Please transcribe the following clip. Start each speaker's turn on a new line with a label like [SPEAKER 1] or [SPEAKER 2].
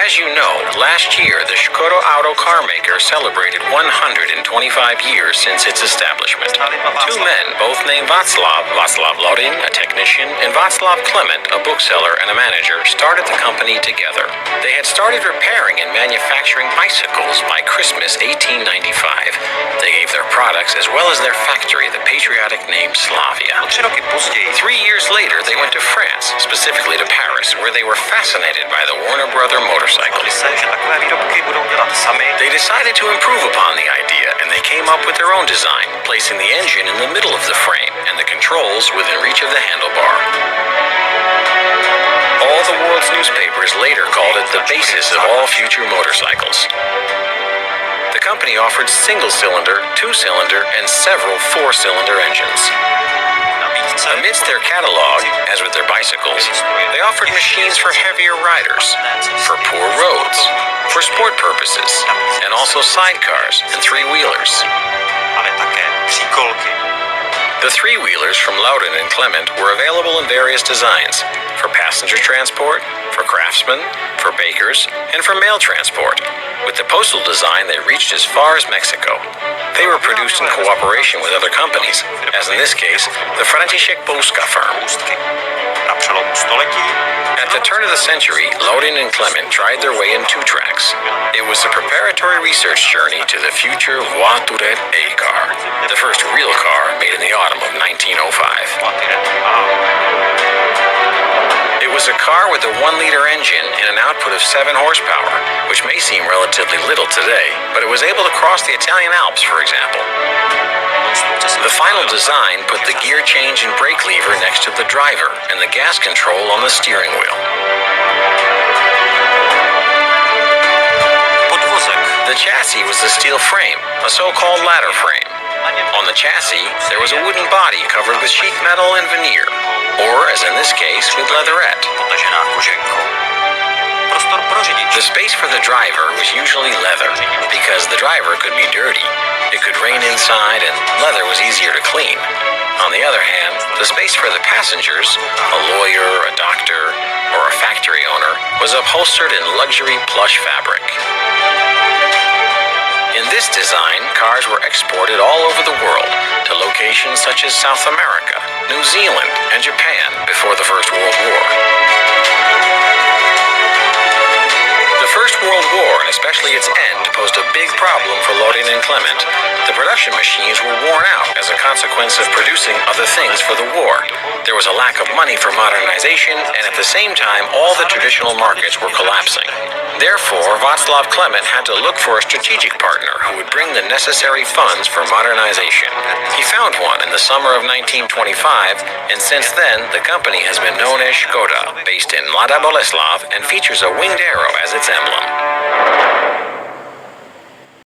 [SPEAKER 1] As you know, last year the Skoda auto car maker celebrated 125 years since its establishment. Two men, both named Václav Lorin, a technician, and Václav Klement, a bookseller and a manager, started the company together. They had started repairing and manufacturing bicycles by Christmas 1895. They gave their products as well as their factory the patriotic name Slavia. 3 years later, they went to France, specifically to Paris, where they were fascinated by the Warner Brother motorcycles. They decided to improve upon the idea, and they came up with their own design, placing the engine in the middle of the frame and the controls within reach of the handlebar. All the world's newspapers later called it the basis of all future motorcycles. The company offered single-cylinder, two-cylinder, and several four-cylinder engines. Amidst their catalog, as with their bicycles, they offered machines for heavier riders, for poor roads, for sport purposes, and also sidecars and three-wheelers. The three-wheelers from Loudon and Klement were available in various designs, for passenger transport, for craftsmen, for bakers, and for mail transport. With the postal design, they reached as far as Mexico. They were produced in cooperation with other companies, as in this case, the František Polska firm. At the turn of the century, Loudon and Klement tried their way in two tracks. It was a preparatory research journey to the future Voituret A car, the first real car made in the autumn of 1905. It was a car with a 1-liter engine and an output of 7 horsepower, which may seem relatively little today, but it was able to cross the Italian Alps, for example. The final design put the gear change and brake lever next to the driver and the gas control on the steering wheel. The chassis was a steel frame, a so-called ladder frame. On the chassis, there was a wooden body covered with sheet metal and veneer, or, as in this case, with leatherette. The space for the driver was usually leather, because the driver could be dirty. It could rain inside, and leather was easier to clean. On the other hand, the space for the passengers, a lawyer, a doctor, or a factory owner, was upholstered in luxury plush fabric. In this design, cars were exported all over the world to locations such as South America, New Zealand, and Japan before the First World War. The First World War, and especially its end, posed a big problem for Lorin and Klement. The production machines were worn out as a consequence of producing other things for the war. There was a lack of money for modernization, and at the same time, all the traditional markets were collapsing. Therefore, Václav Klement had to look for a strategic partner who would bring the necessary funds for modernization. He found one in the summer of 1925, and since then, the company has been known as Skoda, based in Mladá Boleslav, and features a winged arrow as its emblem.